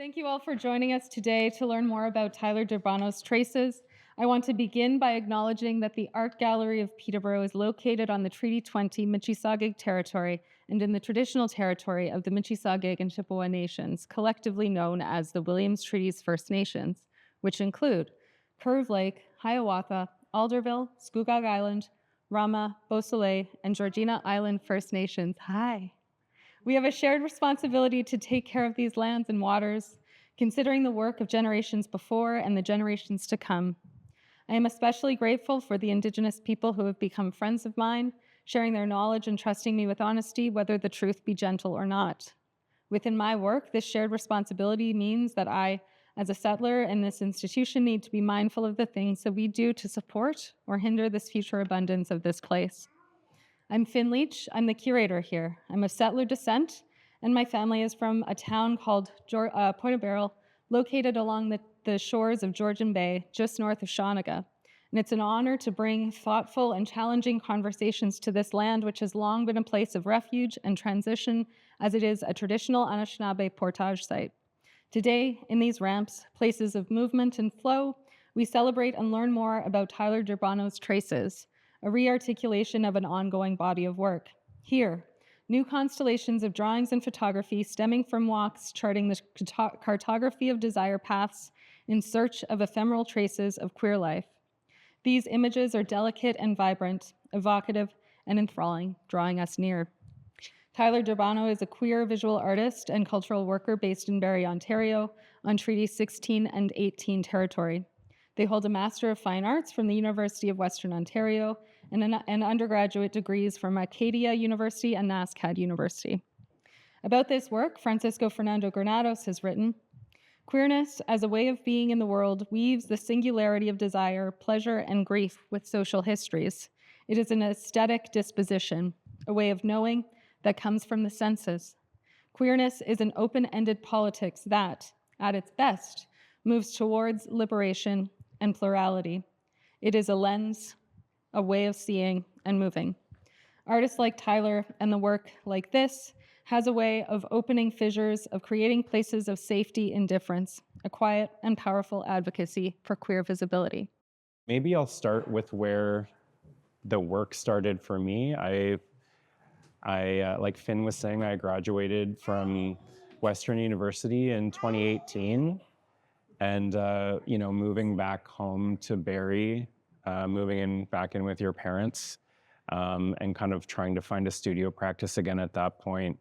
Thank you all for joining us today to learn more about Tyler Durbano's traces. I want to begin by acknowledging that the Art Gallery of Peterborough is located on the Treaty 20 Mississauga territory and in the traditional territory of the Mississauga and Chippewa Nations, collectively known as the Williams Treaties First Nations, which include Curve Lake, Hiawatha, Alderville, Scugog Island, Rama, Beausoleil, and Georgina Island First Nations. Hi. We have a shared responsibility to take care of these lands and waters, considering the work of generations before and the generations to come. I am especially grateful for the Indigenous people who have become friends of mine, sharing their knowledge and trusting me with honesty, whether the truth be gentle or not. Within my work, this shared responsibility means that I, as a settler in this institution, need to be mindful of the things that we do to support or hinder this future abundance of this place. I'm Finn Leach. I'm the curator here. I'm of settler descent, and my family is from a town called Point of Barrel, located along the shores of Georgian Bay, just north of Shawniga. And it's an honor to bring thoughtful and challenging conversations to this land, which has long been a place of refuge and transition, as it is a traditional Anishinaabe portage site. Today, in these ramps, places of movement and flow, we celebrate and learn more about Tyler Durbano's traces, a re-articulation of an ongoing body of work. Here, new constellations of drawings and photography stemming from walks charting the cartography of desire paths in search of ephemeral traces of queer life. These images are delicate and vibrant, evocative and enthralling, drawing us near. Tyler Durbano is a queer visual artist and cultural worker based in Barrie, Ontario, on Treaty 16 and 18 territory. They hold a Master of Fine Arts from the University of Western Ontario and undergraduate degrees from Acadia University and NSCAD University. About this work, Francisco Fernando Granados has written, "Queerness, as a way of being in the world, weaves the singularity of desire, pleasure, and grief with social histories. It is an aesthetic disposition, a way of knowing that comes from the senses. Queerness is an open-ended politics that, at its best, moves towards liberation and plurality. It is a lens, a way of seeing and moving. Artists like Tyler and the work like this has a way of opening fissures, of creating places of safety in difference, a quiet and powerful advocacy for queer visibility." Maybe I'll start with where the work started for me. Like Finn was saying, I graduated from Western University in 2018. And, moving back home to Barrie, moving back in with your parents, and kind of trying to find a studio practice again at that point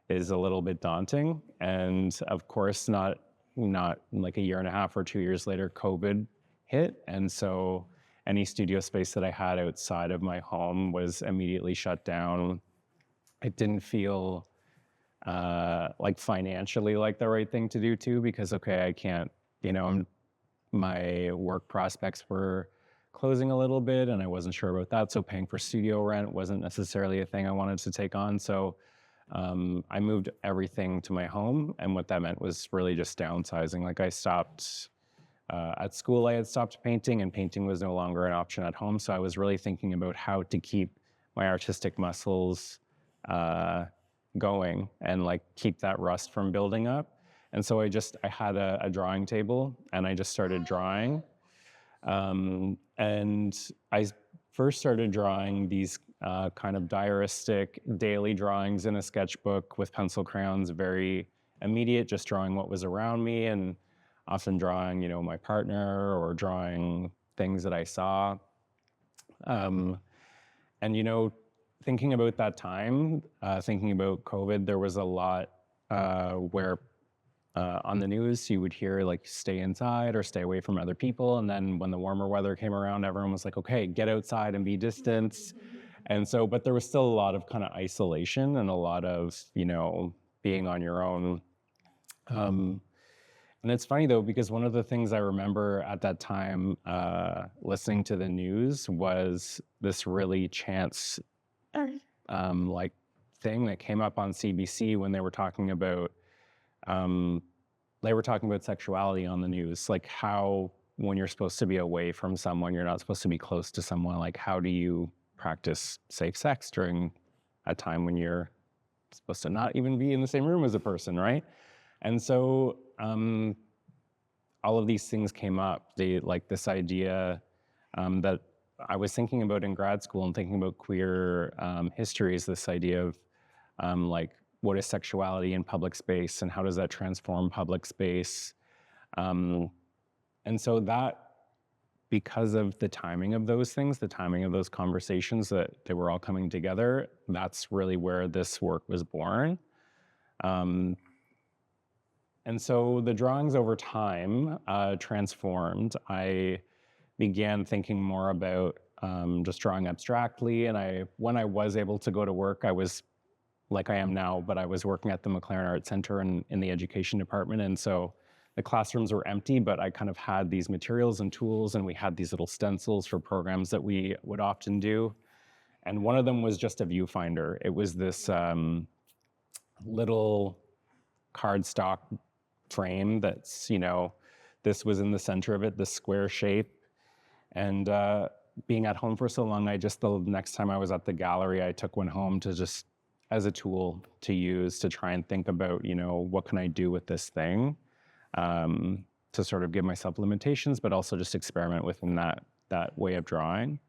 is a little bit daunting. And of course, not like a year and a half or 2 years later, COVID hit. And so any studio space that I had outside of my home was immediately shut down. It didn't feel like financially like the right thing to do too, because, okay, I can't, my work prospects were closing a little bit and I wasn't sure about that. So paying for studio rent wasn't necessarily a thing I wanted to take on. So I moved everything to my home. And what that meant was really just downsizing. Like I stopped, at school I had stopped painting and painting was no longer an option at home. So I was really thinking about how to keep my artistic muscles going and like keep that rust from building up. And so I had a drawing table and I just started drawing. And I first started drawing these kind of diaristic daily drawings in a sketchbook with pencil crayons, very immediate, just drawing what was around me and often drawing, my partner or drawing things that I saw. And, thinking about that time, thinking about COVID, there was a lot where on the news, you would hear like stay inside or stay away from other people. And then when the warmer weather came around, everyone was like, okay, get outside and be distant. And so, but there was still a lot of kind of isolation and a lot of, being on your own. And it's funny though, because one of the things I remember at that time listening to the news was this really chance like thing that came up on CBC when they were talking about sexuality on the news, like how when you're supposed to be away from someone, you're not supposed to be close to someone, like how do you practice safe sex during a time when you're supposed to not even be in the same room as a person, right? And so all of these things came up. Like this idea that I was thinking about in grad school and thinking about queer history is this idea of like, what is sexuality in public space and how does that transform public space? And so that, because of the timing of those things, the timing of those conversations, that they were all coming together, that's really where this work was born. And so the drawings over time transformed. I began thinking more about just drawing abstractly. And when I was able to go to work, I was like I am now, but I was working at the McLaren Art Center in the education department. And so the classrooms were empty, but I kind of had these materials and tools, and we had these little stencils for programs that we would often do. And one of them was just a viewfinder. It was this little cardstock frame that's, this was in the center of it, this square shape. And being at home for so long, the next time I was at the gallery, I took one home to just as a tool to use to try and think about, what can I do with this thing, to sort of give myself limitations, but also just experiment within that way of drawing.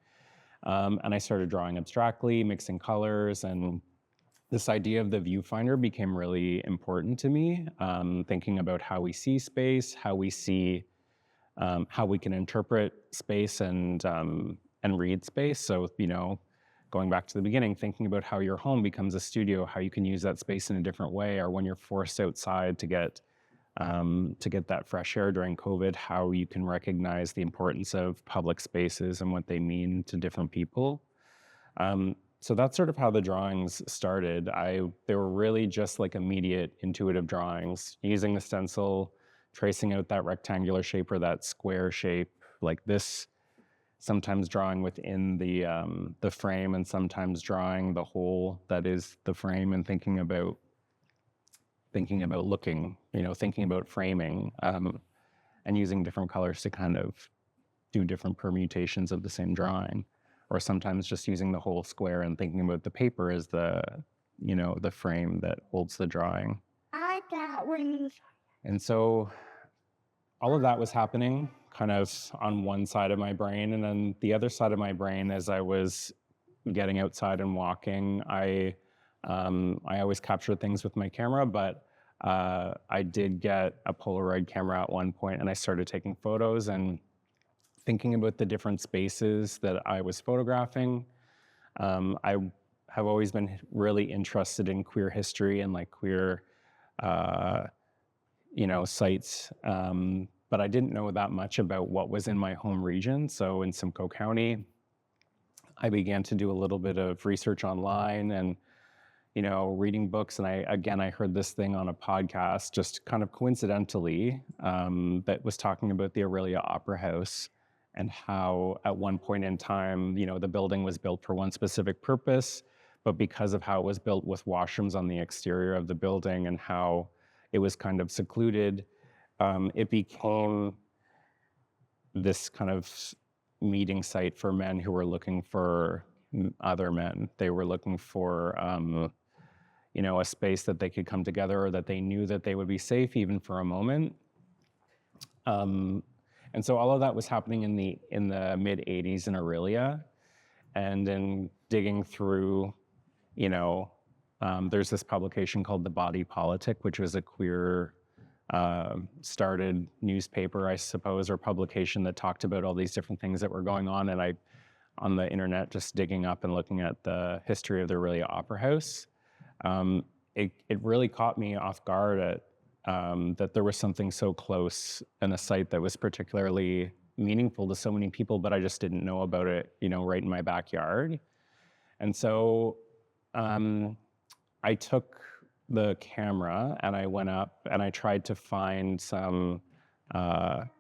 And I started drawing abstractly, mixing colors, and this idea of the viewfinder became really important to me, thinking about how we see space, how we can interpret space and read space. So, going back to the beginning, thinking about how your home becomes a studio, how you can use that space in a different way, or when you're forced outside to get that fresh air during COVID, how you can recognize the importance of public spaces and what they mean to different people. So that's sort of how the drawings started. They were really just like immediate intuitive drawings, using the stencil, tracing out that rectangular shape or that square shape, like this, sometimes drawing within the frame, and sometimes drawing the hole that is the frame, and thinking about looking, thinking about framing, and using different colors to kind of do different permutations of the same drawing, or sometimes just using the whole square and thinking about the paper as the frame that holds the drawing. And so all of that was happening kind of on one side of my brain. And then the other side of my brain, as I was getting outside and walking, I always captured things with my camera, but I did get a Polaroid camera at one point, and I started taking photos and thinking about the different spaces that I was photographing. I have always been really interested in queer history and like queer sites, but I didn't know that much about what was in my home region. So in Simcoe County, I began to do a little bit of research online and, reading books. And I heard this thing on a podcast, just kind of coincidentally, that was talking about the Aurelia Opera House and how at one point in time, the building was built for one specific purpose, but because of how it was built with washrooms on the exterior of the building and how it was kind of secluded, it became this kind of meeting site for men who were looking for other men. They were looking for, a space that they could come together, or that they knew that they would be safe even for a moment. And so all of that was happening in the mid 80s in Aurelia. And in digging through, there's this publication called The Body Politic, which was a queer started newspaper, I suppose, or publication that talked about all these different things that were going on. And on the internet, just digging up and looking at the history of the Aurelia Opera House, it really caught me off guard at that there was something so close and a site that was particularly meaningful to so many people, but I just didn't know about it, right in my backyard. And so I took the camera and I went up and I tried to find some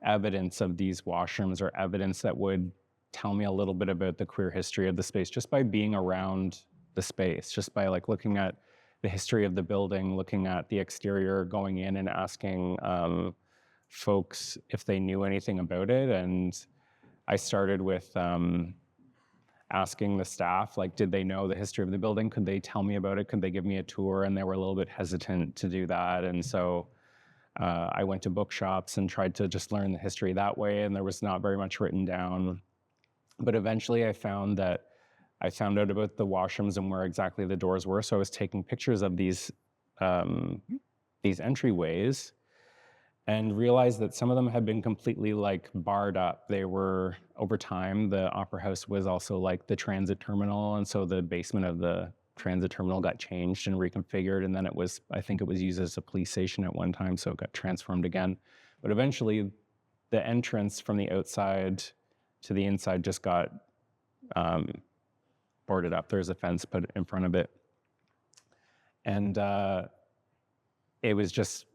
evidence of these washrooms, or evidence that would tell me a little bit about the queer history of the space, just by being around the space, just by like looking at the history of the building, looking at the exterior, going in and asking folks if they knew anything about it. And I started with asking the staff, like, did they know the history of the building? Could they tell me about it? Could they give me a tour? And they were a little bit hesitant to do that. And so I went to bookshops and tried to just learn the history that way, and there was not very much written down. But eventually I found out about the washrooms and where exactly the doors were. So I was taking pictures of these entryways and realized that some of them had been completely like barred up. They were, over time, the opera house was also like the transit terminal. And so the basement of the transit terminal got changed and reconfigured. And then I think it was used as a police station at one time. So it got transformed again. But eventually the entrance from the outside to the inside just got boarded up. There's a fence put in front of it. And it was just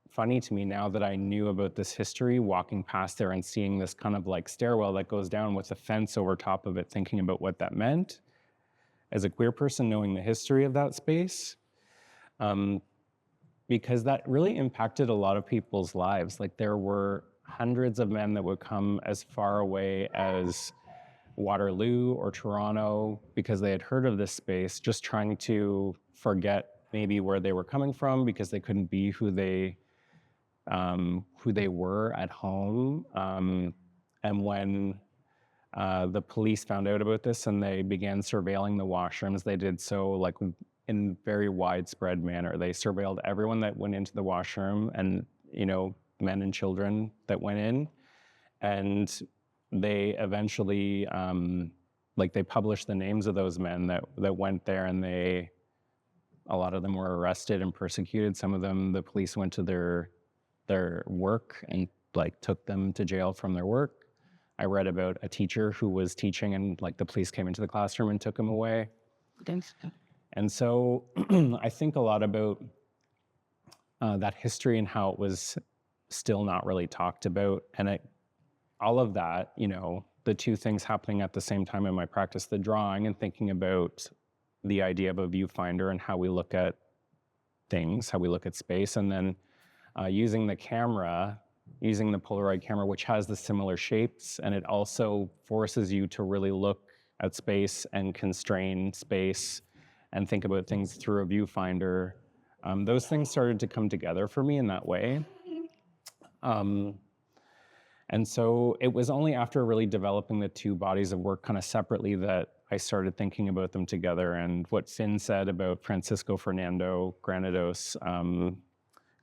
funny to me now that I knew about this history, walking past there and seeing this kind of like stairwell that goes down with a fence over top of it, thinking about what that meant. As a queer person, knowing the history of that space, because that really impacted a lot of people's lives. Like there were hundreds of men that would come as far away as Waterloo or Toronto because they had heard of this space, just trying to forget maybe where they were coming from because they couldn't be who they were at home. And when the police found out about this and they began surveilling the washrooms, they did so like in very widespread manner. They surveilled everyone that went into the washroom and, men and children that went in. And they eventually, they published the names of those men that went there, and a lot of them were arrested and persecuted. Some of them, the police went to their work and took them to jail from their work. I read about a teacher who was teaching and the police came into the classroom and took him away. And so I think a lot about that history and how it was still not really talked about. And all of that, the two things happening at the same time in my practice, the drawing and thinking about the idea of a viewfinder and how we look at things, how we look at space, and then using the Polaroid camera, which has the similar shapes, and it also forces you to really look at space and constrain space and think about things through a viewfinder. Those things started to come together for me in that way. And so it was only after really developing the two bodies of work kind of separately that I started thinking about them together. And what Finn said about Francisco Fernando Granados,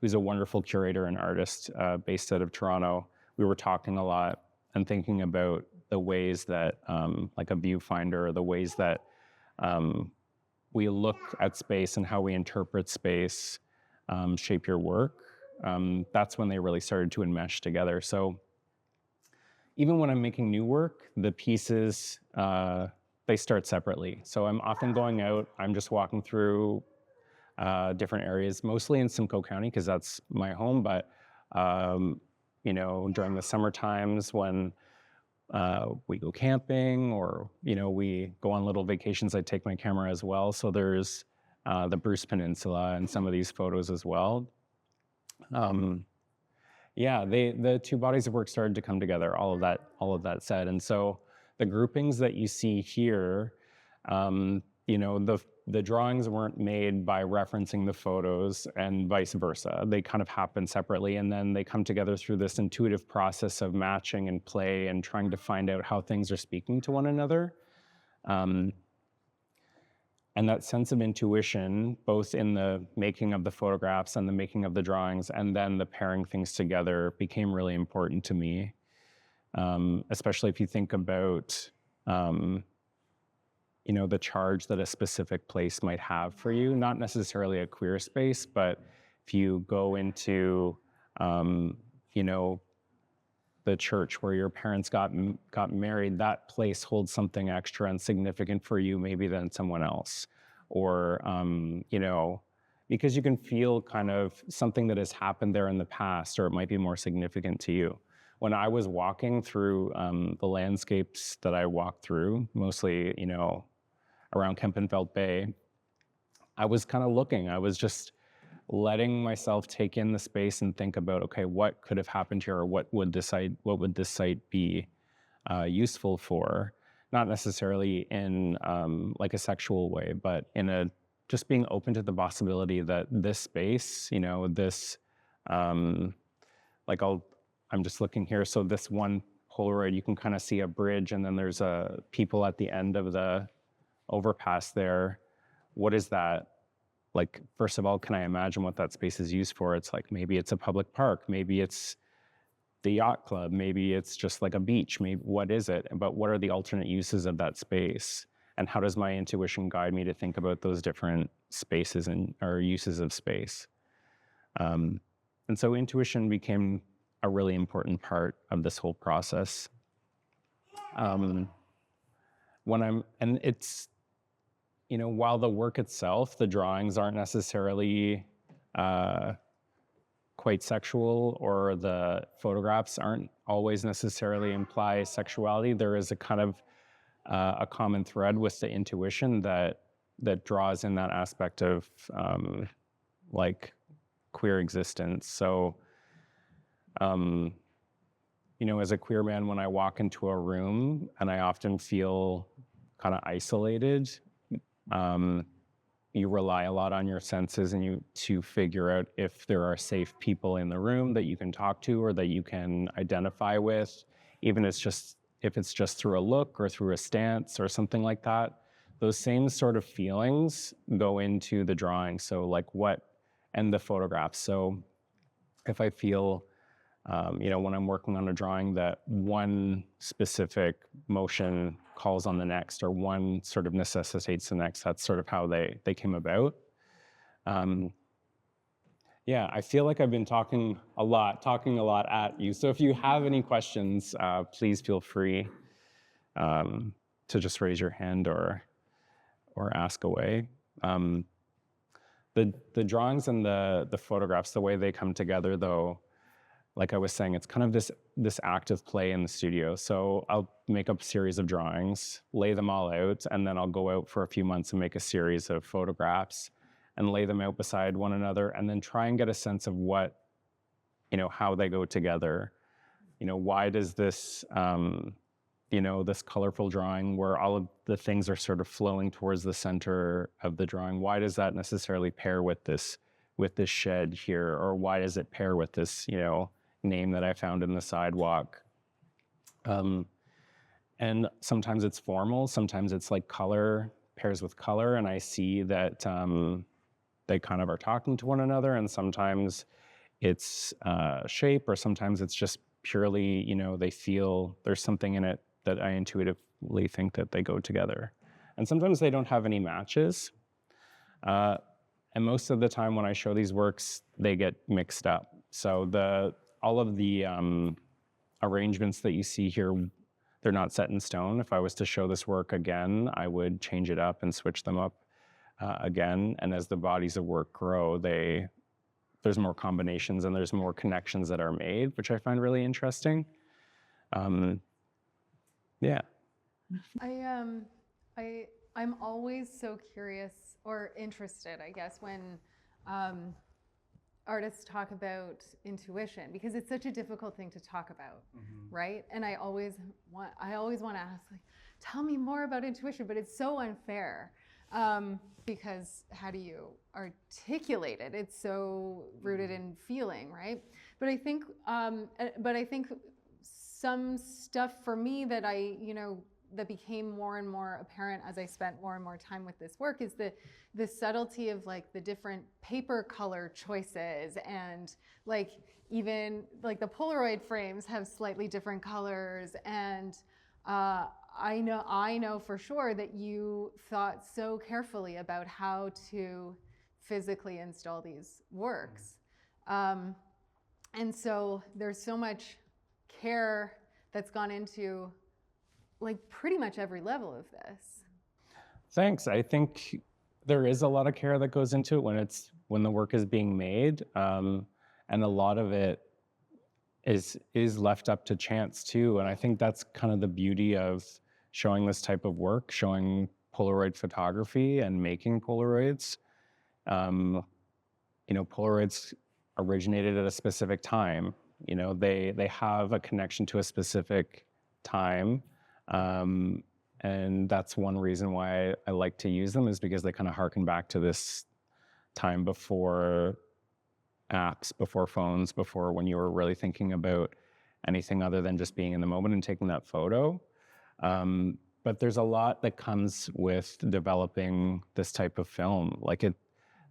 who's a wonderful curator and artist based out of Toronto, we were talking a lot and thinking about the ways that, like a viewfinder, or the ways that we look at space and how we interpret space shape your work. That's when they really started to enmesh together. So even when I'm making new work, the pieces, they start separately. So I'm often going out, I'm just walking through different areas, mostly in Simcoe County, because that's my home. But, during the summer times when we go camping or, we go on little vacations, I take my camera as well. So there's the Bruce Peninsula and some of these photos as well. The two bodies of work started to come together, all of that said. And so the groupings that you see here, the drawings weren't made by referencing the photos and vice versa. They kind of happen separately, and then they come together through this intuitive process of matching and play and trying to find out how things are speaking to one another. And that sense of intuition, both in the making of the photographs and the making of the drawings, and then the pairing things together, became really important to me. Especially if you think about, the charge that a specific place might have for you, not necessarily a queer space, but if you go into, the church where your parents got married, that place holds something extra and significant for you maybe than someone else. Or, because you can feel kind of something that has happened there in the past, or it might be more significant to you. When I was walking through the landscapes that I walked through, mostly, around Kempenfeld Bay, I was kind of looking, I was just letting myself take in the space and think about, okay, what could have happened here, or what would this site be useful for? Not necessarily in like a sexual way, but in just being open to the possibility that this space, this Um, like I'm just looking here. So this one Polaroid, you can kind of see a bridge, and then there's people at the end of the overpass there. What is that? Like, first of all, can I imagine what that space is used for? It's like, maybe it's a public park, maybe it's the yacht club, maybe it's just like a beach, maybe what is it? But what are the alternate uses of that space? And how does my intuition guide me to think about those different spaces or uses of space? And so intuition became a really important part of this whole process. And it's, while the work itself, the drawings aren't necessarily quite sexual, or the photographs aren't always necessarily imply sexuality, there is a kind of a common thread with the intuition that draws in that aspect of like queer existence. So, as a queer man, when I walk into a room and I often feel kind of isolated, you rely a lot on your senses and to figure out if there are safe people in the room that you can talk to or that you can identify with, even if it's just through a look or through a stance or something like that. Those same sort of feelings go into the drawing. So and the photographs. So if I feel, when I'm working on a drawing, that one specific motion calls on the next, or one sort of necessitates the next, that's sort of how they came about. Yeah, I feel like I've been talking a lot at you. So if you have any questions, please feel free to just raise your hand or ask away. The drawings and the photographs, the way they come together, though, like I was saying, it's kind of this active play in the studio. So I'll make up a series of drawings, lay them all out, and then I'll go out for a few months and make a series of photographs and lay them out beside one another, and then try and get a sense of what, how they go together. Why does this, this colorful drawing where all of the things are sort of flowing towards the center of the drawing, why does that necessarily pair with this shed here? Or why does it pair with this, name that I found in the sidewalk? And sometimes it's formal, sometimes it's like color pairs with color, and I see that they kind of are talking to one another, and sometimes it's shape, or sometimes it's just purely, they feel there's something in it that I intuitively think that they go together. And sometimes they don't have any matches. And most of the time when I show these works, they get mixed up. So all of the arrangements that you see here, they're not set in stone. If I was to show this work again, I would change it up and switch them up again. And as the bodies of work grow, there's more combinations and there's more connections that are made, which I find really interesting. Yeah. I'm always so curious or interested, I guess, when artists talk about intuition, because it's such a difficult thing to talk about, right? And I always want to ask, like, tell me more about intuition, but it's so unfair, because how do you articulate it? It's so rooted in feeling, right? But I think some stuff for me that that became more and more apparent as I spent more and more time with this work is the subtlety of like the different paper color choices, and like even like the Polaroid frames have slightly different colors. And I know for sure that you thought so carefully about how to physically install these works. And so there's so much care that's gone into like pretty much every level of this. Thanks. I think there is a lot of care that goes into it when the work is being made, and a lot of it is left up to chance too. And I think that's kind of the beauty of showing this type of work, showing Polaroid photography and making Polaroids. Polaroids originated at a specific time. They have a connection to a specific time. And that's one reason why I like to use them, is because they kind of harken back to this time before apps, before phones, before when you were really thinking about anything other than just being in the moment and taking that photo. But there's a lot that comes with developing this type of film. Like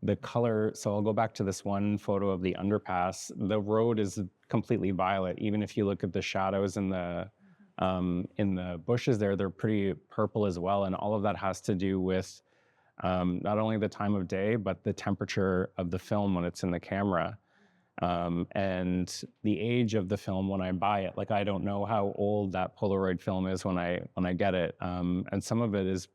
the color, so I'll go back to this one photo of the underpass. The road is completely violet. Even if you look at the shadows in the bushes there, they're pretty purple as well. And all of that has to do with not only the time of day, but the temperature of the film when it's in the camera. And the age of the film when I buy it. Like, I don't know how old that Polaroid film is when I get it. And some of it is,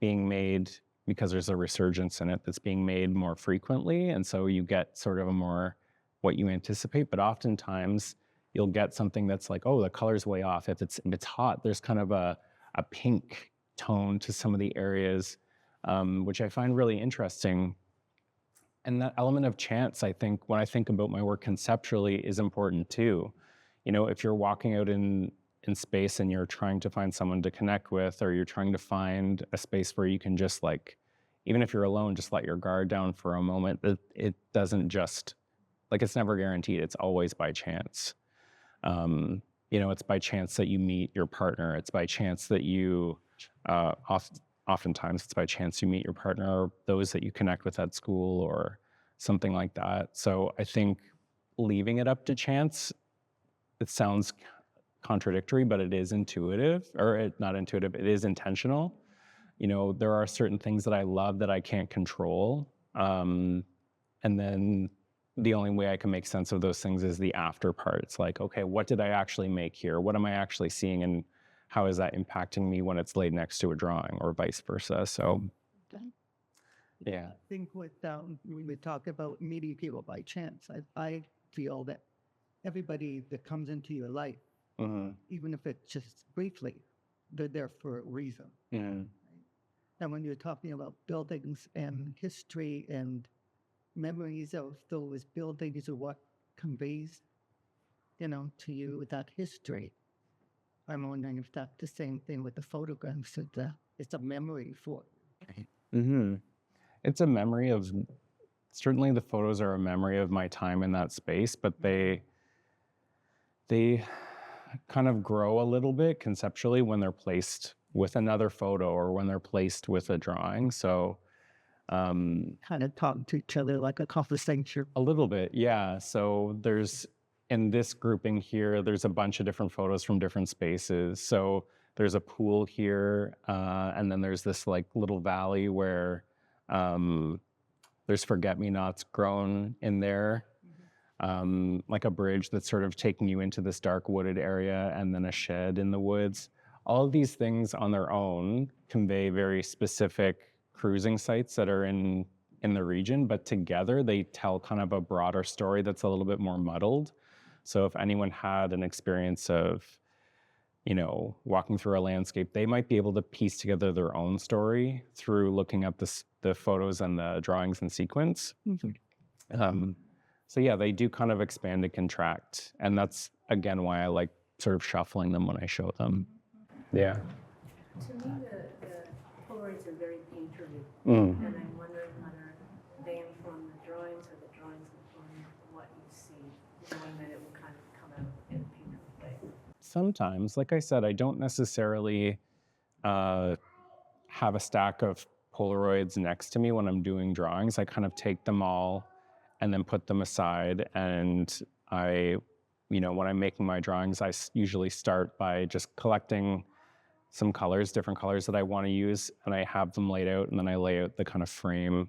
being made because there's a resurgence in it that's being made more frequently. And so you get sort of a more what you anticipate, but oftentimes you'll get something that's like, oh, the color's way off. If it's hot, there's kind of a pink tone to some of the areas, which I find really interesting. And that element of chance, I think, when I think about my work conceptually, is important too. If you're walking out in space and you're trying to find someone to connect with, or you're trying to find a space where you can just, like, even if you're alone, just let your guard down for a moment, it doesn't just, like, it's never guaranteed. It's always by chance. It's by chance that you meet your partner. It's by chance that you, oftentimes it's by chance you meet your partner or those that you connect with at school or something like that. So I think leaving it up to chance, it sounds contradictory, but it is intuitive, or not intuitive, it is intentional. There are certain things that I love that I can't control. And then the only way I can make sense of those things is the after part. It's like, okay, what did I actually make here? What am I actually seeing? And how is that impacting me when it's laid next to a drawing, or vice versa? So, yeah. I think when we talk about meeting people by chance, I feel that everybody that comes into your life, even if it's just briefly, they're there for a reason. Mm. And when you're talking about buildings and history and memories of those buildings, or what conveys, to you that history, I'm wondering if that's the same thing with the photographs. It's a memory for you. Mm-hmm. It's a memory of, certainly the photos are a memory of my time in that space, but they kind of grow a little bit conceptually when they're placed with another photo or when they're placed with a drawing. So Kind of talk to each other like a conversation. a little bit, yeah. So in this grouping here, there's a bunch of different photos from different spaces. So there's a pool here, and then there's this, like, little valley where there's forget-me-nots grown in there. Like a bridge that's sort of taking you into this dark wooded area, and then a shed in the woods. All of these things on their own convey very specific cruising sites that are in the region, but together they tell kind of a broader story that's a little bit more muddled. So if anyone had an experience of, walking through a landscape, they might be able to piece together their own story through looking at the photos and the drawings in sequence. So yeah, they do kind of expand and contract. And that's, again, why I like sort of shuffling them when I show them. Yeah. To me, the Polaroids are very painterly, Mm. and I'm wondering whether they inform the drawings or the drawings inform what you see, knowing that it will kind of come out in a painterly way. Sometimes, like I said, I don't necessarily have a stack of Polaroids next to me when I'm doing drawings. I kind of take them all and then put them aside. And when I'm making my drawings, I usually start by just collecting some colors, different colors that I want to use, and I have them laid out, and then I lay out the kind of frame,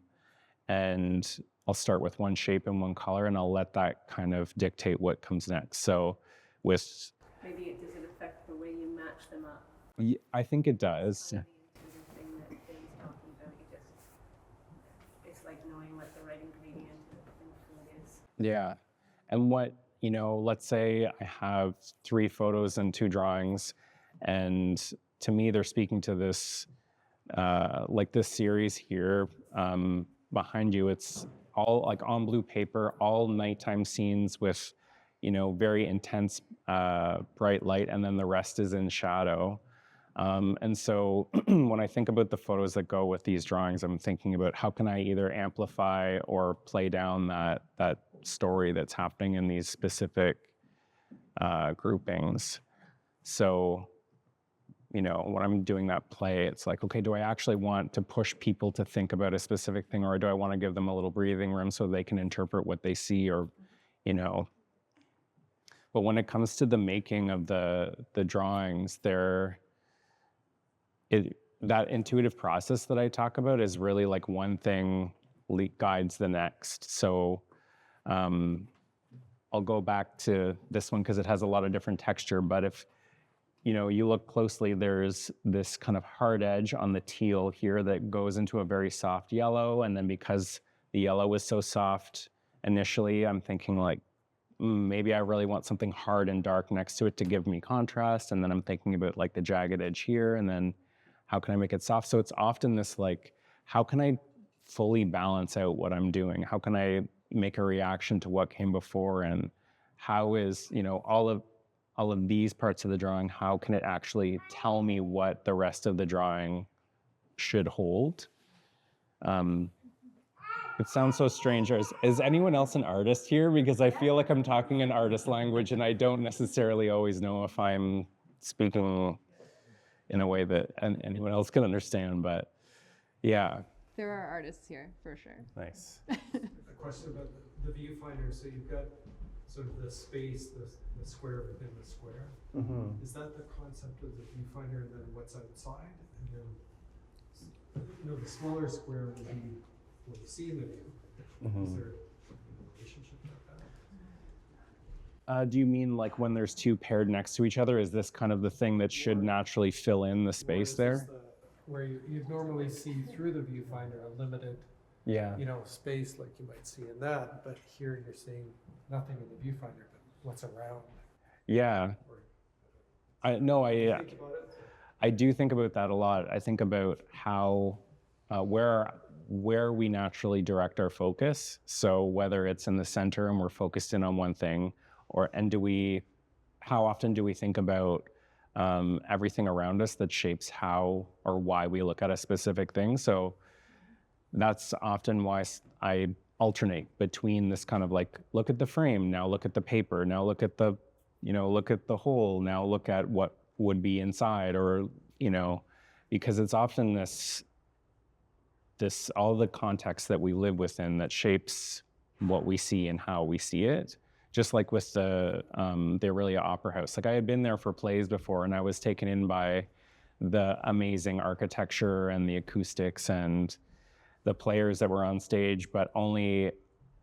and I'll start with one shape and one color, and I'll let that kind of dictate what comes next. So with... Maybe does it affect the way you match them up? I think it does. The intuitive thing that Dave's talking about, it's like knowing what the right ingredient in food is. Yeah. And let's say I have 3 photos and 2 drawings, and to me, they're speaking to this, like this series here behind you. It's all like on blue paper, all nighttime scenes with, very intense bright light, and then the rest is in shadow. And so when I think about the photos that go with these drawings, I'm thinking about how can I either amplify or play down that story that's happening in these specific groupings. So, when I'm doing that play, it's like, okay, do I actually want to push people to think about a specific thing, or do I want to give them a little breathing room so they can interpret what they see, or, But when it comes to the making of the drawings, that intuitive process that I talk about is really like one thing guides the next. So I'll go back to this one because it has a lot of different texture, but if you look closely, there's this kind of hard edge on the teal here that goes into a very soft yellow. And then because the yellow was so soft initially, I'm thinking like, maybe I really want something hard and dark next to it to give me contrast. And then I'm thinking about like the jagged edge here, and then how can I make it soft? So it's often this like, how can I fully balance out what I'm doing? How can I make a reaction to what came before? And how is, all of these parts of the drawing, how can it actually tell me what the rest of the drawing should hold? It sounds so strange. Is anyone else an artist here? Because I feel like I'm talking an artist language and I don't necessarily always know if I'm speaking in a way that anyone else can understand, but yeah. There are artists here, for sure. Nice. A question about the viewfinder. So you've got sort of the space, the square within the square. Mm-hmm. Is that the concept of the viewfinder, and then what's outside? And then, the smaller square would be what you see in the view. Mm-hmm. Is there a relationship like that? Do you mean like when there's two paired next to each other? Is this kind of the thing that should naturally fill in the space there? Where you'd normally see through the viewfinder a limited, space like you might see in that, but here you're seeing nothing in the viewfinder but what's around. Yeah. I do think about that a lot. I think about how where we naturally direct our focus. So whether it's in the center and we're focused in on one thing, how often do we think about everything around us that shapes how or why we look at a specific thing? So that's often why I alternate between this kind of like, look at the frame, now look at the paper, now look at the, look at the whole, now look at what would be inside, or, because it's often this all the context that we live within that shapes what we see and how we see it. Just like with the Aurelia Opera House. Like I had been there for plays before and I was taken in by the amazing architecture and the acoustics and the players that were on stage, but only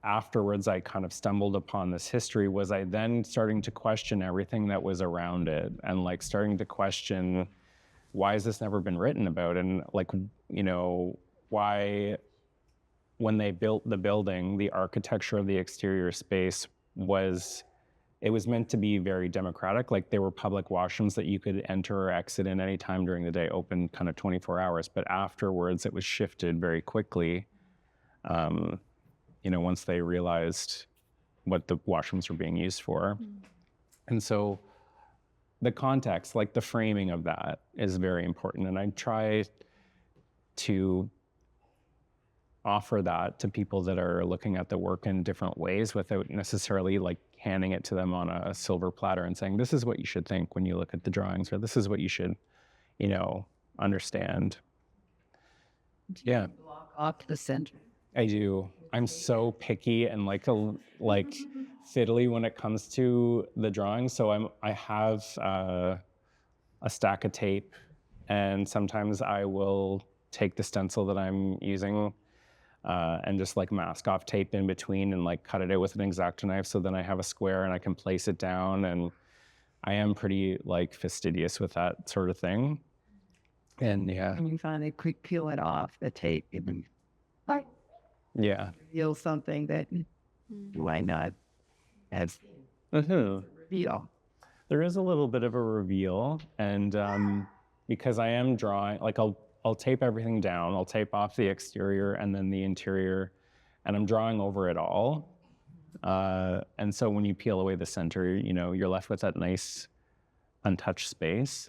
afterwards I kind of stumbled upon this history was I then starting to question everything that was around it, and like starting to question, why has this never been written about? And like, why, when they built the building, the architecture of the exterior space was meant to be very democratic. Like there were public washrooms that you could enter or exit in any time during the day, open kind of 24 hours. But afterwards, it was shifted very quickly, once they realized what the washrooms were being used for. Mm. And so the context, like the framing of that is very important. And I try to offer that to people that are looking at the work in different ways without necessarily like handing it to them on a silver platter and saying, this is what you should think when you look at the drawings, or this is what you should, understand. Yeah. Block off the center. I do. I'm so picky and like fiddly when it comes to the drawings. So I have a stack of tape, and sometimes I will take the stencil that I'm using and just like mask off tape in between and like cut it out with an X-Acto knife. So then I have a square and I can place it down, and I am pretty like fastidious with that sort of thing. And yeah. And you finally quick peel it off the tape. Yeah. Reveal something that why not have reveal. There is a little bit of a reveal, and because I am drawing, like I'll tape everything down. I'll tape off the exterior and then the interior, and I'm drawing over it all. And so when you peel away the center, you're left with that nice untouched space.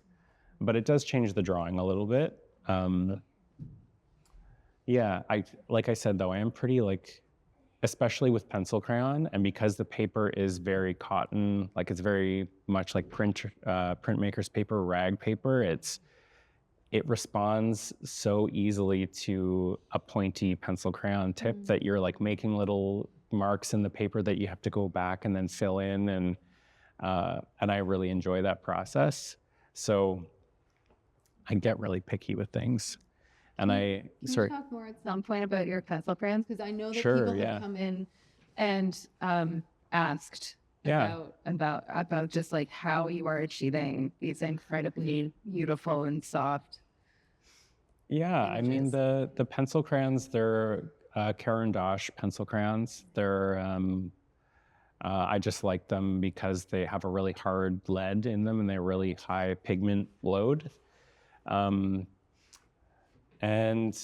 but it does change the drawing a little bit. Yeah, like I said, though, I am pretty especially with pencil crayon, and because the paper is very cotton, like it's very much like printmaker's paper, rag paper, it responds so easily to a pointy pencil crayon tip that you're like making little marks in the paper that you have to go back and then fill in, and I really enjoy that process. So I get really picky with things. And Can you talk more at some point about your pencil crayons? Because I know that Sure, people yeah. have come in and asked Yeah. about just like how you are achieving these incredibly beautiful and soft. Yeah, I mean, images. the pencil crayons, they're Caran d'Ache pencil crayons. They're I just like them because they have a really hard lead in them and they're really high pigment load. And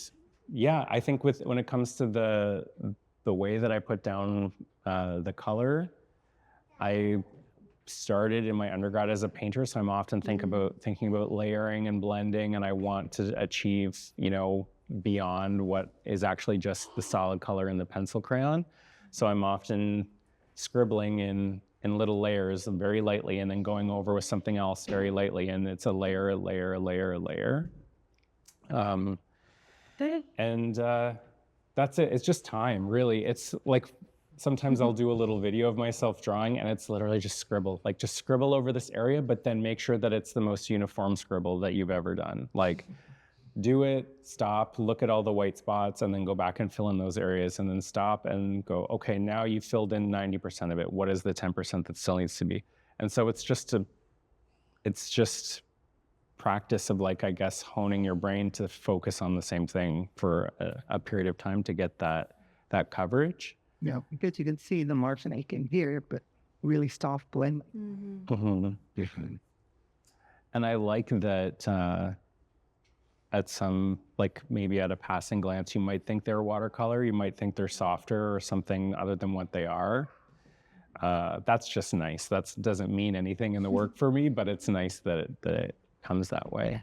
yeah, I think when it comes to the way that I put down the color, I started in my undergrad as a painter, so I'm often thinking about layering and blending, and I want to achieve, beyond what is actually just the solid color in the pencil crayon. So I'm often scribbling in little layers very lightly, and then going over with something else very lightly, and it's a layer, a layer, a layer, a layer. And that's it. It's just time, really. It's like sometimes I'll do a little video of myself drawing, and it's literally just scribble, like just scribble over this area, but then make sure that it's the most uniform scribble that you've ever done. Like, do it, stop, look at all the white spots, and then go back and fill in those areas, and then stop and go, okay, now you've filled in 90% of it. What is the 10% that still needs to be? And so it's just practice of, like, I guess, honing your brain to focus on the same thing for a period of time to get that coverage. Yeah, because you can see the marks and can hear, but really soft blend. And I like that at some, like maybe at a passing glance, you might think they're watercolor, you might think they're softer or something other than what they are. That's just nice. That doesn't mean anything in the work for me, but it's nice that it comes that way.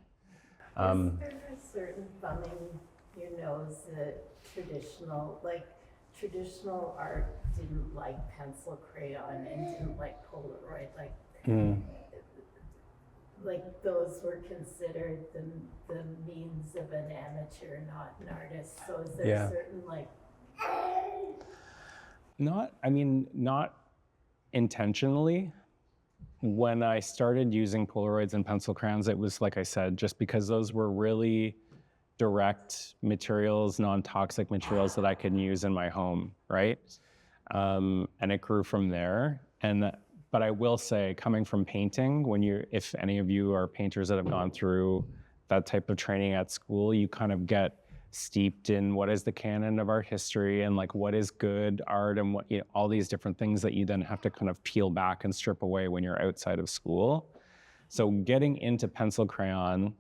Is there a certain thumbing your nose that traditional art didn't like pencil crayon and didn't like Polaroid, like those were considered the means of an amateur, not an artist. So is there a certain Not intentionally. When I started using Polaroids and pencil crayons, it was, like I said, just because those were really direct materials, non-toxic materials that I could use in my home, right? And it grew from there. But I will say, coming from painting, if any of you are painters that have gone through that type of training at school, you kind of get steeped in what is the canon of art history and like what is good art and what, all these different things that you then have to kind of peel back and strip away when you're outside of school. So getting into pencil crayon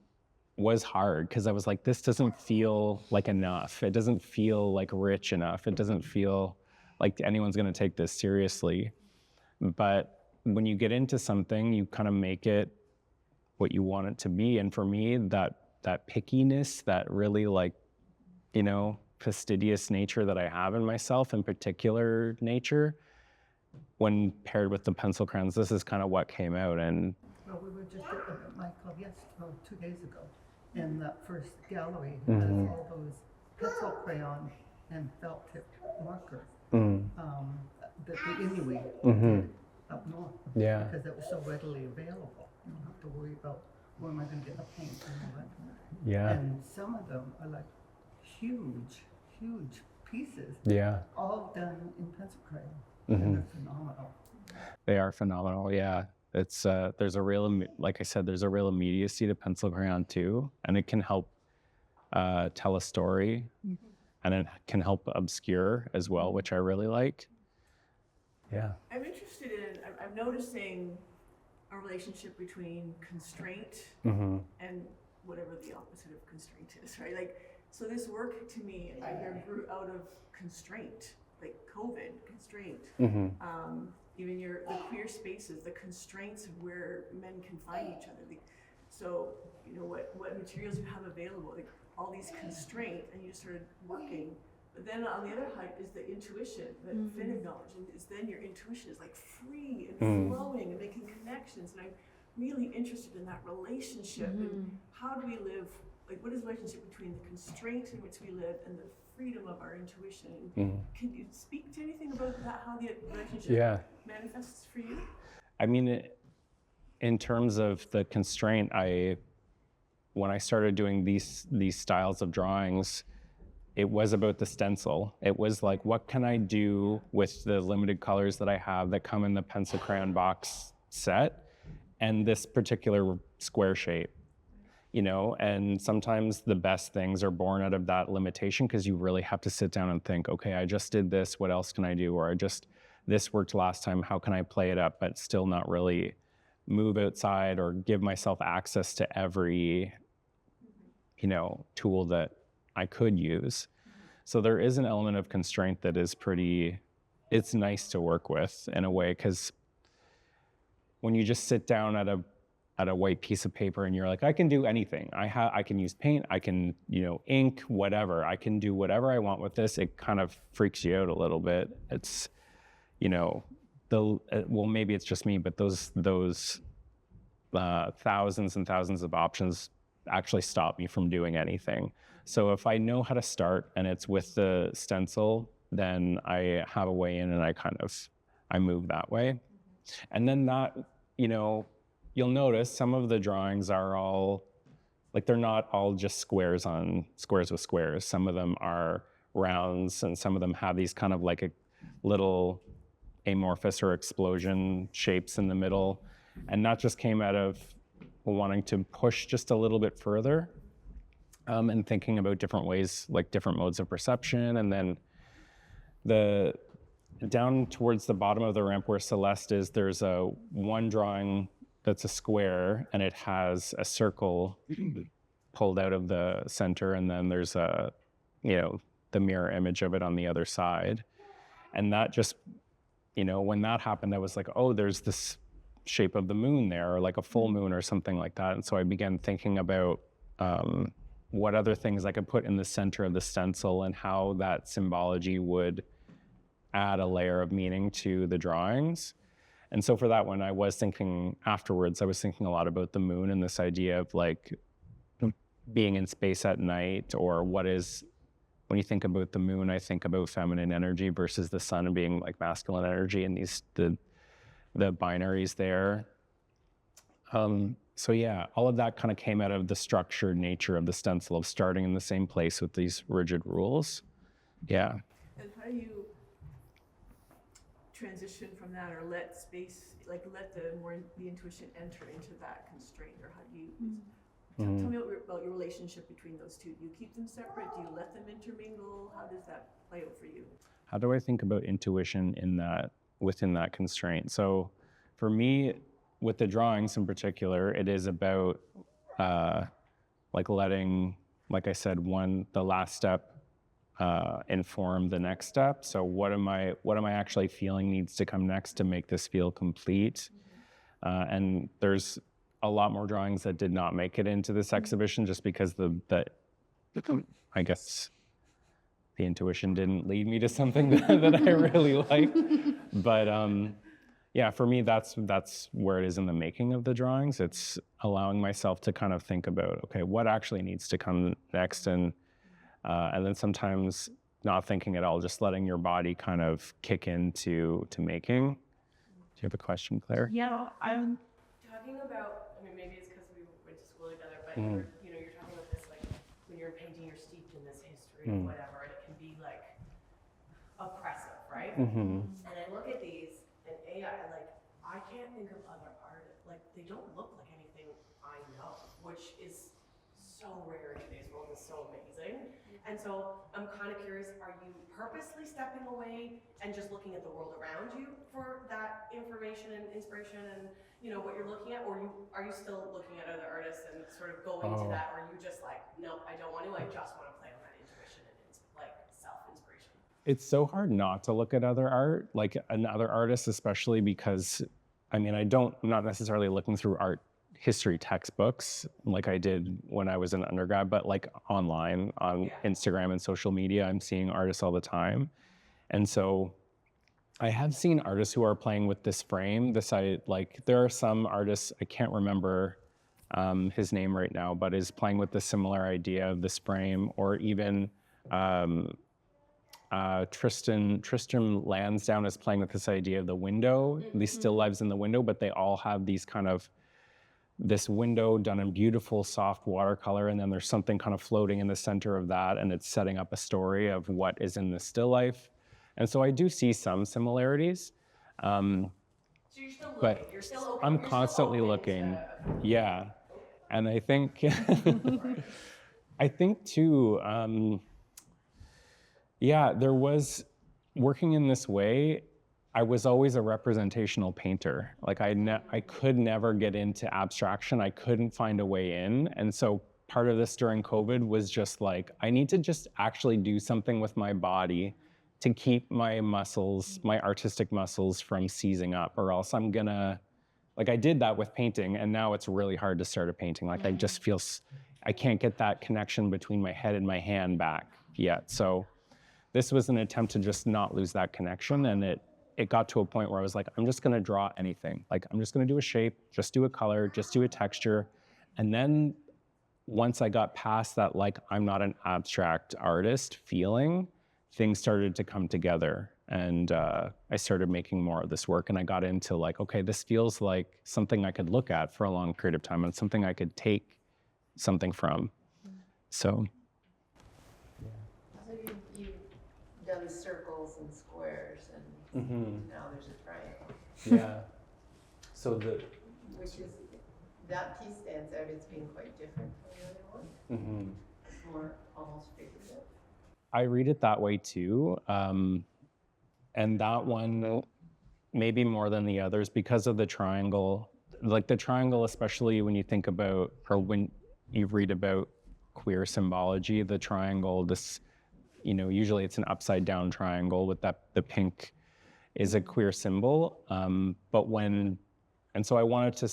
was hard because I was like, this doesn't feel like enough. It doesn't feel like rich enough. It doesn't feel like anyone's going to take this seriously. But when you get into something, you kind of make it what you want it to be. And for me, that pickiness, that really fastidious nature that I have in myself, in particular nature, when paired with the pencil crayons, this is kind of what came out. And well, we were just at Michael 2 days ago, and that first gallery has all those pencil crayon and felt tip markers that the Inuit did up north. Yeah. Because it was so readily available. You don't have to worry about where am I going to get the paint and all that. Yeah. And some of them are like huge pieces. Yeah. All done in pencil crayon. And they're phenomenal. They are phenomenal, yeah. It's there's a real, like I said, there's a real immediacy to pencil crayon too, and it can help tell a story, and it can help obscure as well, which I really like. Yeah. I'm interested in, I'm noticing a relationship between constraint and whatever the opposite of constraint is, right? Like, so this work to me, I hear, grew out of constraint, like COVID constraint. Even the queer spaces, the constraints of where men can find each other. So, you know, what materials you have available, like all these constraints, and you just started working. But then on the other side is the intuition that Finn acknowledged, and is then your intuition is like free and flowing and making connections. And I'm really interested in that relationship. And how do we live, like what is the relationship between the constraints in which we live and the freedom of our intuition? Can you speak to anything about that, how the relationship manifests for you? I mean, in terms of the constraint, when I started doing these styles of drawings, it was about the stencil. It was like, what can I do with the limited colors that I have that come in the pencil crayon box set and this particular square shape, you know? And sometimes the best things are born out of that limitation, because you really have to sit down and think, okay, I just did this, what else can I do? Or this worked last time, how can I play it up, but still not really move outside or give myself access to every, you know, tool that I could use. So there is an element of constraint that is it's nice to work with in a way, because when you just sit down at a white piece of paper and you're like, I can do anything. I can use paint, I can, you know, ink, whatever. I can do whatever I want with this. It kind of freaks you out a little bit. It's, you know, well, maybe it's just me, but those thousands and thousands of options actually stop me from doing anything. So if I know how to start and it's with the stencil, then I have a way in and I move that way. And then that, you know, you'll notice some of the drawings are all, like they're not all just squares on squares with squares. Some of them are rounds and some of them have these kind of like a little amorphous or explosion shapes in the middle. And that just came out of wanting to push just a little bit further and thinking about different ways, like different modes of perception. And then down towards the bottom of the ramp where Celeste is, there's one drawing that's a square and it has a circle pulled out of the center. And then there's you know, the mirror image of it on the other side. And that just, you know, when that happened, I was like, oh, there's this shape of the moon there, or like a full moon or something like that. And so I began thinking about what other things I could put in the center of the stencil and how that symbology would add a layer of meaning to the drawings. And so for that one, I was thinking afterwards, I was thinking a lot about the moon and this idea of like being in space at night, or when you think about the moon, I think about feminine energy versus the sun being like masculine energy, and the binaries there. So yeah, all of that kind of came out of the structured nature of the stencil, of starting in the same place with these rigid rules. Yeah. And how do you transition from that, or let the intuition enter into that constraint? Or how do you, tell me about your relationship between those two. Do you keep them separate? Do you let them intermingle? How does that play out for you? How do I think about intuition within that constraint? So for me, with the drawings in particular, it is about like letting, like I said, the last step inform the next step. So what am I actually feeling needs to come next to make this feel complete? And there's a lot more drawings that did not make it into this exhibition just because I guess the intuition didn't lead me to something that I really like. But yeah, for me, that's where it is in the making of the drawings. It's allowing myself to kind of think about, okay, what actually needs to come next, and then sometimes not thinking at all, just letting your body kind of kick into making. Do you have a question, Claire? Yeah, I'm talking about, I mean, maybe it's because we went to school together, but you're talking about this, like, when you're painting, you're steeped in this history or whatever, and it can be, like, oppressive, right? And I look at these, and I can't think of other artists, like, they don't look like anything I know, which is so rare in today's world, is so amazing. And so I'm kind of curious, are you purposely stepping away and just looking at the world around you for that information and inspiration and, you know, what you're looking at? Or are you still looking at other artists and sort of going to that? Or are you just like, no, I don't want to, I just want to play on that intuition and like self-inspiration? It's so hard not to look at other art, like another artist, especially because, I mean, I'm not necessarily looking through art history textbooks like I did when I was an undergrad, but like online on Instagram and social media, I'm seeing artists all the time. And so I have seen artists who are playing with this frame. There are some artists, I can't remember his name right now, but is playing with the similar idea of this frame, or even Tristan Lansdowne is playing with this idea of the window, these still lives in the window, but they all have these kind of, this window done in beautiful soft watercolor, and then there's something kind of floating in the center of that, and it's setting up a story of what is in the still life. And so I do see some similarities. So you're still looking. But You're still open. I'm You're still constantly open looking. to- Yeah. And I think, I think too, there was, working in this way, I was always a representational painter. Like I could never get into abstraction. I couldn't find a way in. And so part of this during COVID was just like, I need to just actually do something with my body to keep my muscles, my artistic muscles from seizing up, or else I'm gonna, like I did that with painting, and now it's really hard to start a painting. Like I just feel, I can't get that connection between my head and my hand back yet. So this was an attempt to just not lose that connection, and it got to a point where I was like, I'm just gonna draw anything. Like I'm just gonna do a shape, just do a color, just do a texture. And then once I got past that, like I'm not an abstract artist feeling, things started to come together, and I started making more of this work, and I got into like, okay, this feels like something I could look at for a long period of time, and something I could take something from. So. So you've done circles and squares, and now there's a triangle. Yeah. So Which is, that piece stands out, it's being quite different from the other one. It's more almost figurative. I read it that way too. And that one, maybe more than the others, because of the triangle. Like the triangle, especially when you think about, or when you read about queer symbology, the triangle, this, usually it's an upside down triangle with that, the pink is a queer symbol. And so I wanted to,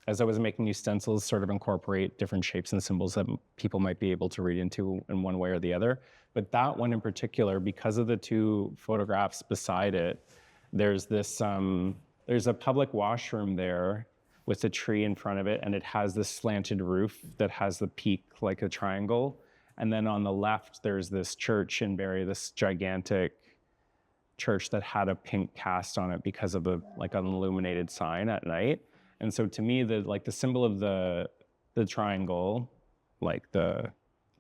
as I was making these stencils, sort of incorporate different shapes and symbols that people might be able to read into in one way or the other. But that one in particular, because of the two photographs beside it, there's this, there's a public washroom there with a tree in front of it, and it has this slanted roof that has the peak like a triangle. And then on the left, there's this church in Barrie, this gigantic church that had a pink cast on it because of an illuminated sign at night. And so to me, the symbol of the triangle, like the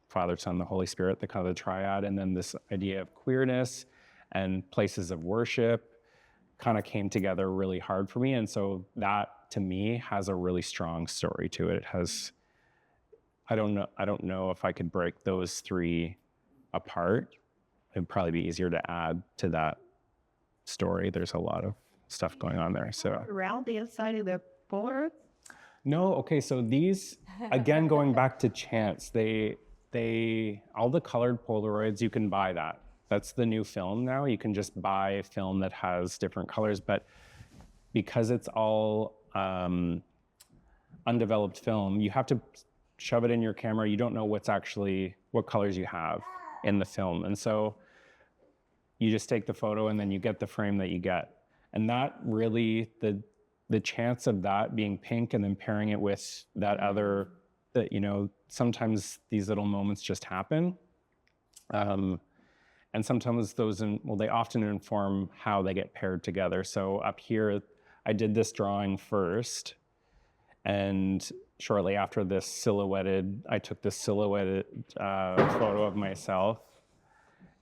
Father, Son, the Holy Spirit, the kind of the triad, and then this idea of queerness and places of worship kind of came together really hard for me. And so that to me has a really strong story to it. It has, I don't know if I could break those three apart. It'd probably be easier to add to that story. There's a lot of stuff going on there. So Around the inside of the board? No, okay, so these, again, going back to chance, all the colored Polaroids, you can buy that. That's the new film now. You can just buy a film that has different colors, but because it's all undeveloped film, you have to shove it in your camera. You don't know what colors you have in the film. And so you just take the photo and then you get the frame that you get. And that really, the chance of that being pink and then pairing it with that other, that, sometimes these little moments just happen. And sometimes they often inform how they get paired together. So up here, I did this drawing first, and shortly after I took this silhouetted photo of myself.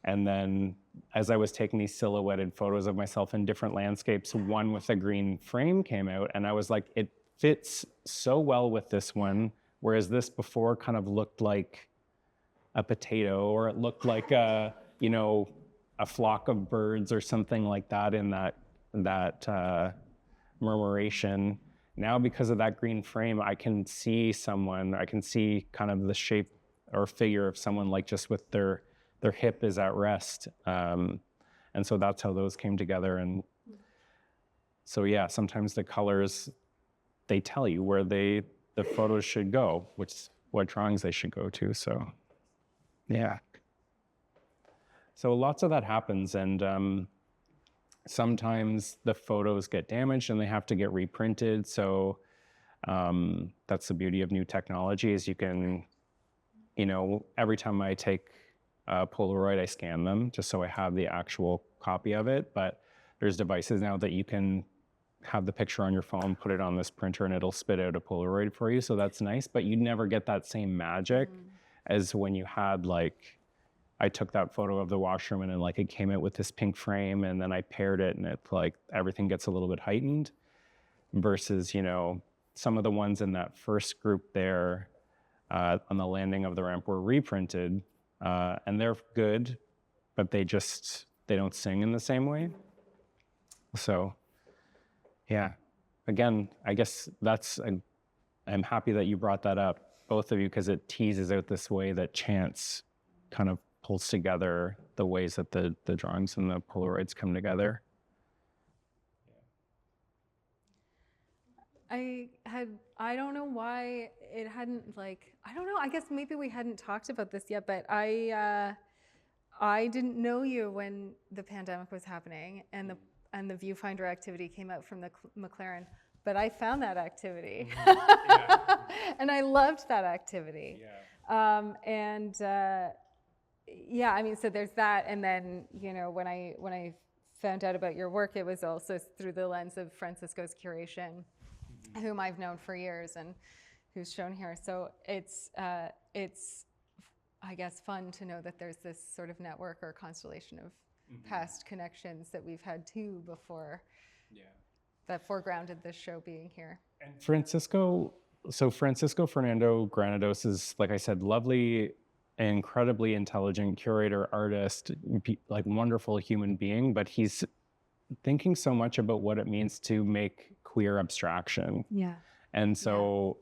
And then as I was taking these silhouetted photos of myself in different landscapes, one with a green frame came out, and I was like, it fits so well with this one, whereas this before kind of looked like a potato, or it looked like a flock of birds or something like that in that murmuration. Now, because of that green frame, I can see kind of the shape or figure of someone, like just with their hip is at rest. And so that's how those came together. And so, yeah, sometimes the colors they tell you where the photos should go, what drawings they should go to. So, yeah. So lots of that happens, and sometimes the photos get damaged and they have to get reprinted. So that's the beauty of new technology is you can, every time I take a Polaroid, I scan them just so I have the actual copy of it. But there's devices now that you can have the picture on your phone, put it on this printer, and it'll spit out a Polaroid for you. So that's nice, but you never get that same magic as when you had I took that photo of the washroom and then it came out with this pink frame and then I paired it and it's everything gets a little bit heightened versus, some of the ones in that first group there on the landing of the ramp were reprinted and they're good, but they don't sing in the same way. So yeah, again, I guess I'm happy that you brought that up, both of you, because it teases out this way that chance kind of pulls together the ways that the drawings and the Polaroids come together. I don't know why it hadn't I don't know, I guess maybe we hadn't talked about this yet, but I didn't know you when the pandemic was happening and the viewfinder activity came out from the McLaren, but I found that activity. And I loved that activity. Yeah, I mean, so there's that, and then when I found out about your work, it was also through the lens of Francisco's curation, whom I've known for years and who's shown here. So it's I guess fun to know that there's this sort of network or constellation of past connections that we've had too before that foregrounded this show being here. And Francisco Fernando Granados is, like I said, lovely, incredibly intelligent curator, artist, wonderful human being, but he's thinking so much about what it means to make queer abstraction. Yeah. And so,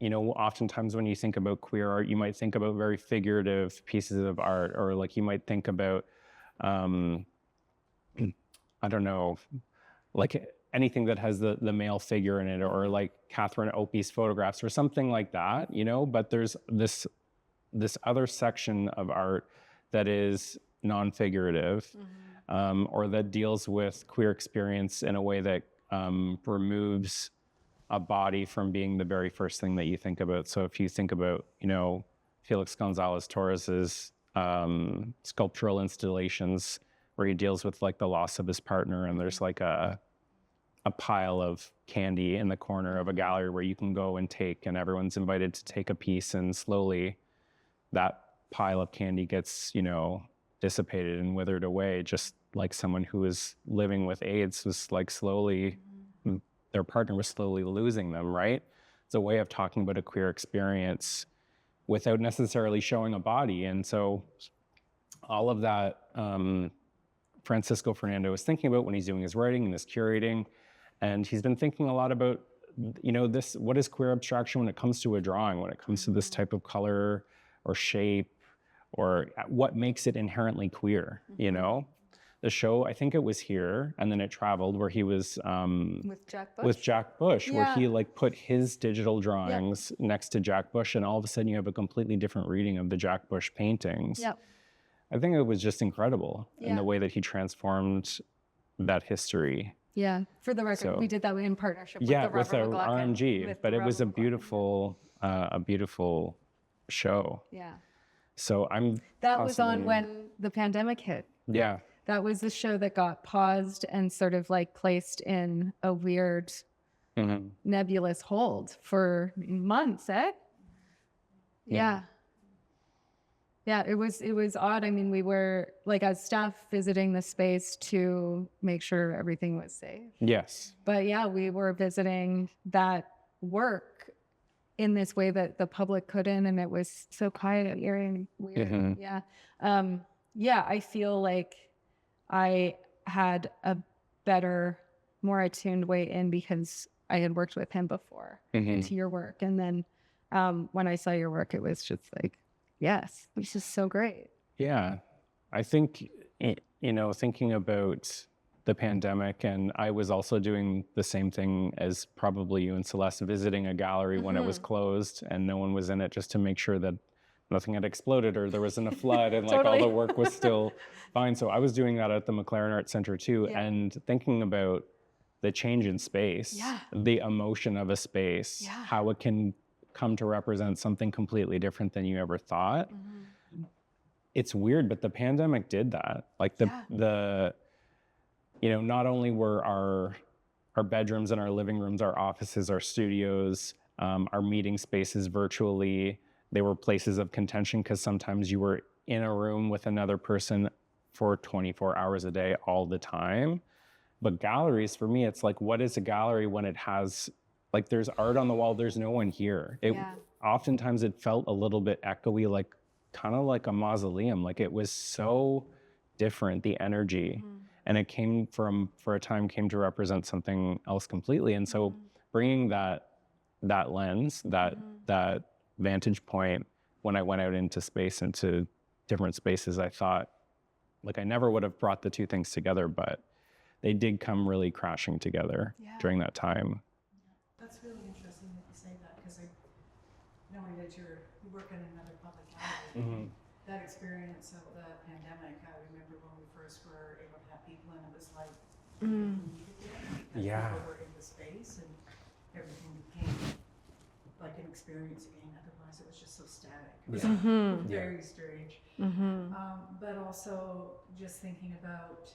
oftentimes when you think about queer art, you might think about very figurative pieces of art, or you might think about, I don't know, anything that has the male figure in it, or Catherine Opie's photographs or something like that, but there's this other section of art that is non-figurative, or that deals with queer experience in a way that removes a body from being the very first thing that you think about. So if you think about, Felix Gonzalez Torres's sculptural installations where he deals with the loss of his partner, and there's a pile of candy in the corner of a gallery where you can go and take, and everyone's invited to take a piece, and slowly that pile of candy gets, dissipated and withered away, just like someone who is living with AIDS was slowly, their partner was slowly losing them, right? It's a way of talking about a queer experience without necessarily showing a body. And so all of that Francisco Fernando is thinking about when he's doing his writing and his curating. And he's been thinking a lot about, what is queer abstraction when it comes to a drawing, when it comes to this type of color or shape, or what makes it inherently queer, The show, I think it was here, and then it traveled, where he was with Jack Bush, where he put his digital drawings next to Jack Bush, and all of a sudden you have a completely different reading of the Jack Bush paintings. I think it was just incredible in the way that he transformed that history. Yeah, for the record, we did that in partnership with the Robert with our McLaughlin, RMG, but it was a beautiful show. Yeah. So That was on when the pandemic hit. Yeah. That was the show that got paused and sort of placed in a weird nebulous hold for months, Yeah. Yeah, it was odd. I mean, we were as staff visiting the space to make sure everything was safe. Yes. But yeah, we were visiting that work in this way that the public couldn't, and it was so quiet and eerie and weird. Yeah. I feel like I had a better, more attuned way in because I had worked with him before into your work. And then when I saw your work, it was just yes, this is so great. Yeah. I think, thinking about the pandemic, and I was also doing the same thing as probably you and Celeste, visiting a gallery when it was closed and no one was in it, just to make sure that nothing had exploded or there wasn't a flood and like all the work was still fine. So I was doing that at the McLaren Art Center too, and thinking about the change in space, the emotion of a space, how it can come to represent something completely different than you ever thought. It's weird, but the pandemic did that. Like the you know, not only were our bedrooms and our living rooms, our offices, our studios, our meeting spaces virtually, they were places of contention because sometimes you were in a room with another person for 24 hours a day all the time. But galleries, for me, it's like, what is a gallery when it has, like, there's art on the wall, there's no one here. Oftentimes it felt a little bit echoey, like kind of like a mausoleum. Like it was so different, the energy. And it came from, for a time, came to represent something else completely. And so bringing that lens, that vantage point, when I went out into space, into different spaces, I thought, like, I never would have brought the two things together, but they did come really crashing together during that time. That's really interesting that you say that, because knowing that you work in another public gallery, that experience of the pandemic, I remember when we first were able to have people and it was like, we needed it, and people were in the space and everything became like an experience again. Otherwise it was just so static. It was very strange. But also just thinking about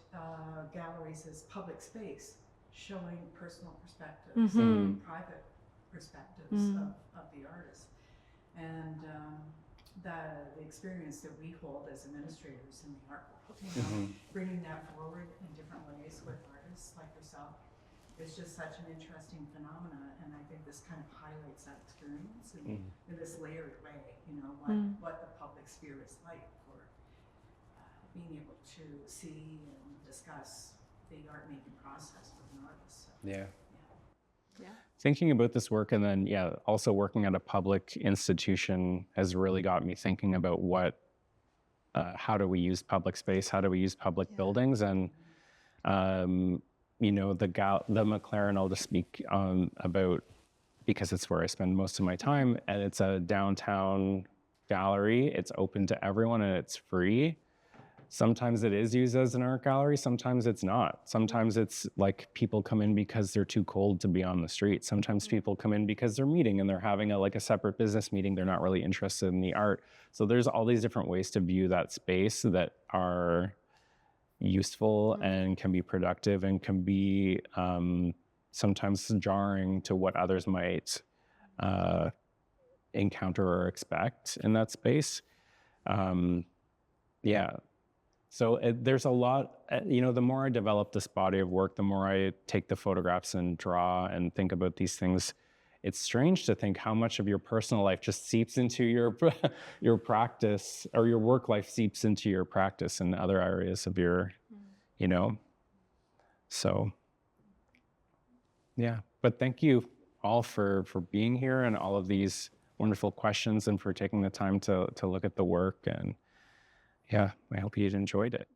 galleries as public space, showing personal perspectives, private perspectives of the artist. And the experience that we hold as administrators in the art world, you know, bringing that forward in different ways with artists like yourself is just such an interesting phenomena. And I think this kind of highlights that experience in this layered way, you know, what the public sphere is like for being able to see and discuss the art making process with an artist. So, Thinking about this work, and then also working at a public institution has really got me thinking about how do we use public space, how do we use public buildings, and you know, the McLaren, I'll just speak about, because it's where I spend most of my time, and it's a downtown gallery. It's open to everyone and it's free. Sometimes it is used as an art gallery, sometimes it's not. Sometimes it's like people come in because they're too cold to be on the street. Sometimes people come in because they're meeting and they're having a separate business meeting. They're not really interested in the art. So there's all these different ways to view that space that are useful and can be productive and can be sometimes jarring to what others might encounter or expect in that space. So there's a lot, you know, the more I develop this body of work, the more I take the photographs and draw and think about these things. It's strange to think how much of your personal life just seeps into your practice, or your work life seeps into your practice and other areas of your, you know. So, but thank you all for being here and all of these wonderful questions and for taking the time to look at the work. And I hope you enjoyed it.